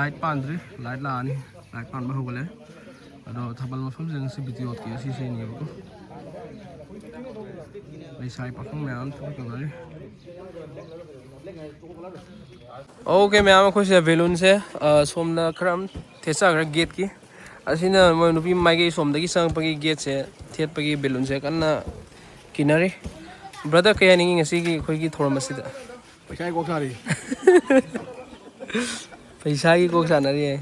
Light पांद्री light लानी light पान बहुगले अदो थबल मफम जंग से वीडियो की असी से नहीं बको लेसाई पाखंग मैम थबक गरे ओके मैम खुश है बेलून से सोमना खरम थेसा खर गेट की असिना मोय नुपी माइगे सोमदगी संगपगी गेट से थेतपगी बेलून से कन्ना किनारे ब्रदर कया निंगी ngasi की खोई थोरम असिदा पैसा को सारी पैसा की कोक सानरी है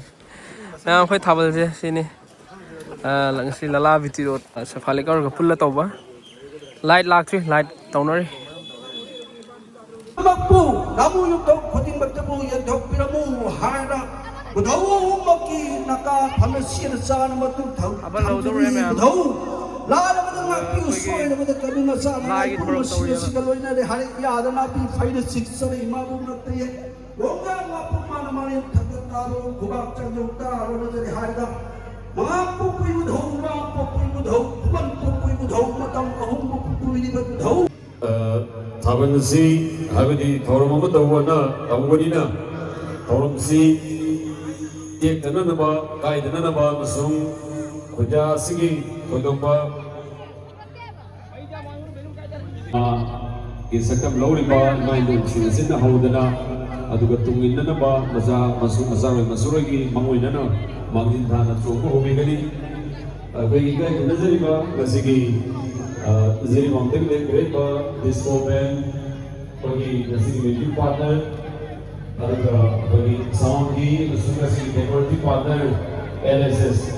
मैम खोई थाबल से सिनी लंगसी लला भितिरो सफाले कर पुल्ला तौबा लाइट लाक्ट्री लाइट तौनरी मक्पू नामू युद्धो खुदिंग बक्तबू यद्धो पिरमू हायरा बुधौ मक्की नका फमसिन सान मतु थौ अब लौदो रे मैम बुधौ लाल बदन मक्की सोय बद कबि मसा लागी थोरम तौरी सिगलोइना रे हारे यादना पी फाइद सिक्सर इमाबू नतये गोगा मक्पू मान माने थकतारो गुबाक चंजोता आरो रे हारिदा मक्पू पुइ बुधौ मक्पू पुइ बुधौ मन पुइ बुधौ मतम अहुम पुइ नि बुधौ थाबनसी हाबदी थौरम तौवना तौवनिना थौरमसी तेक्तननबा कायदननबा मसुम खुजा सिगी खोदोबा इसकम लौरिबा नाइदुन सिनसिना हौदना अदुगा तुंगिननबा मजा मसुरगी मंगोइनना मांगिन थाना choco होबिगनी अबेगी guy नजरिबा गसिगी Ziri Mountain Lake Great Disco Band bagi nasi music partner ada bagi sound ki nasi technology partner LSS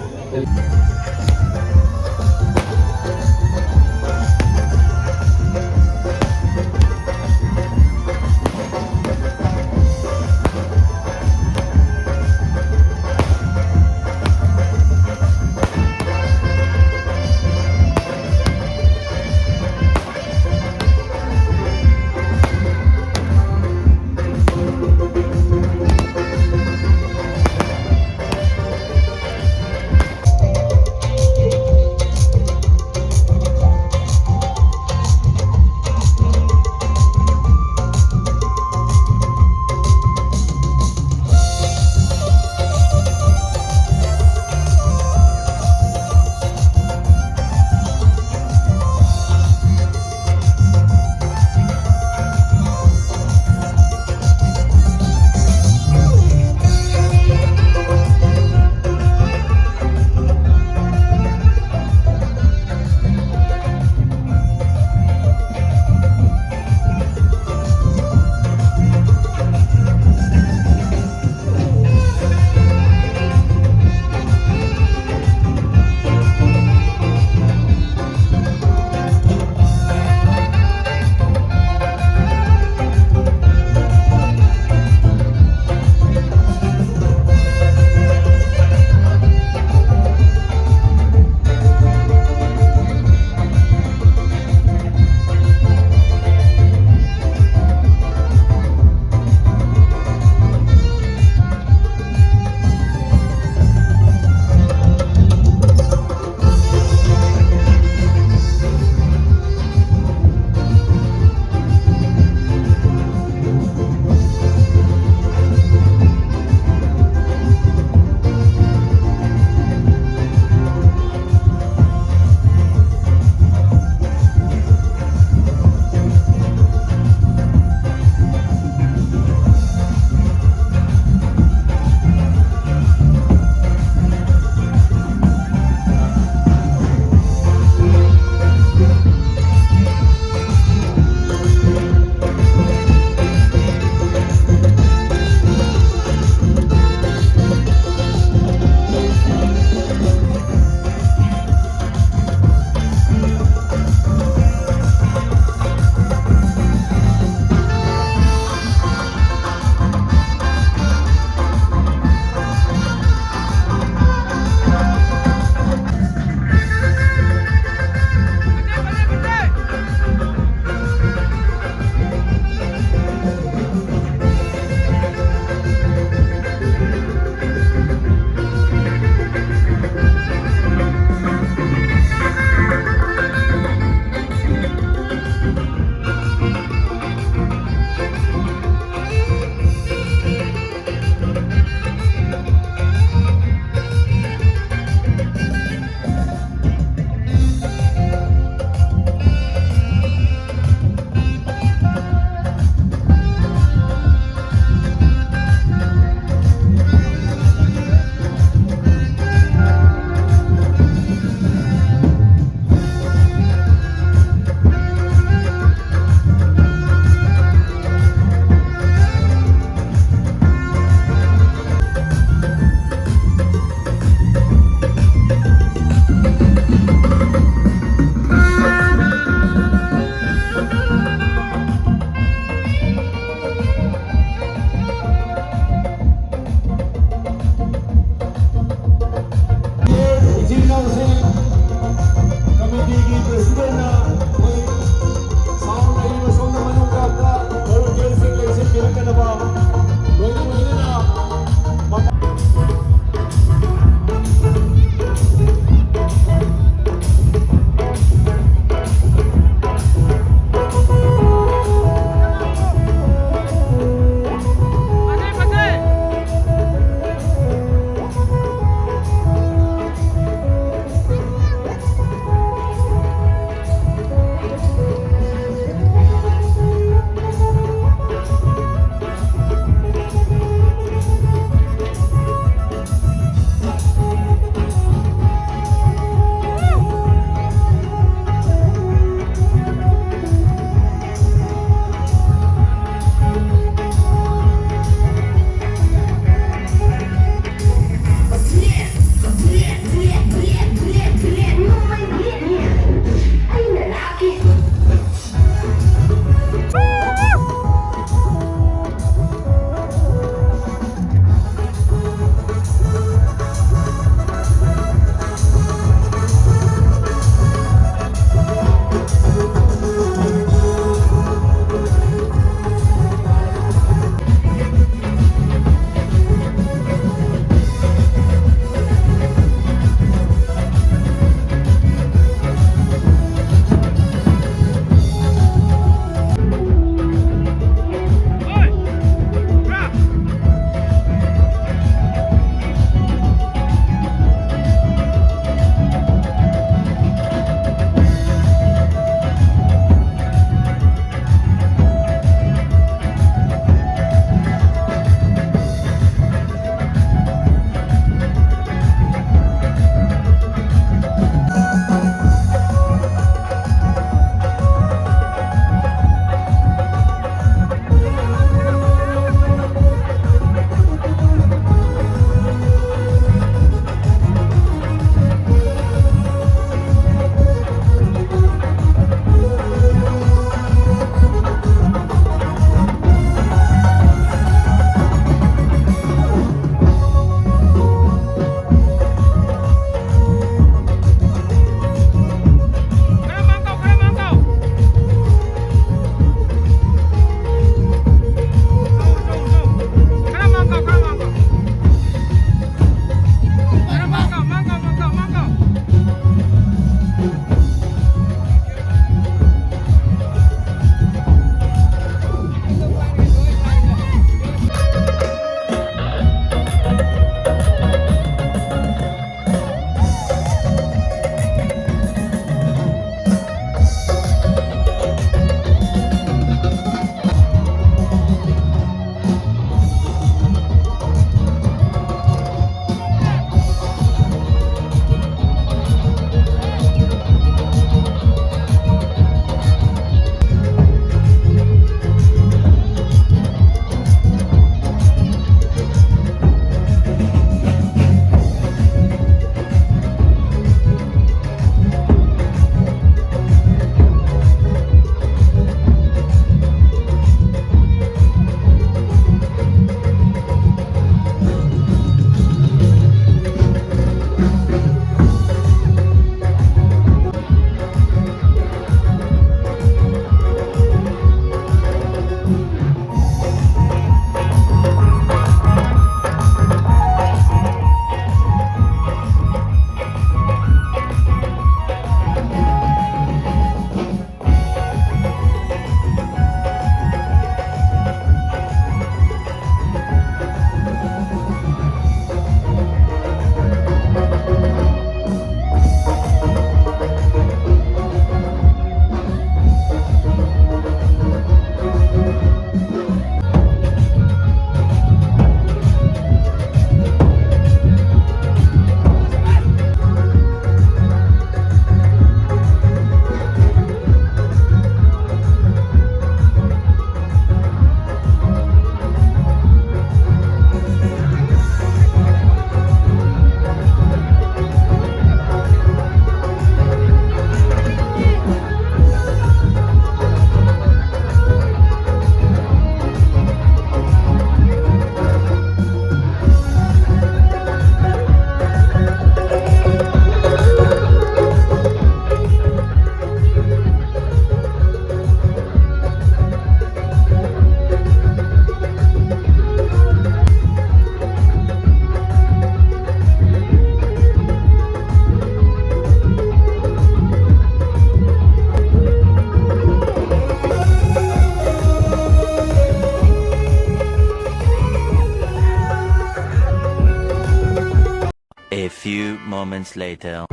A few moments later.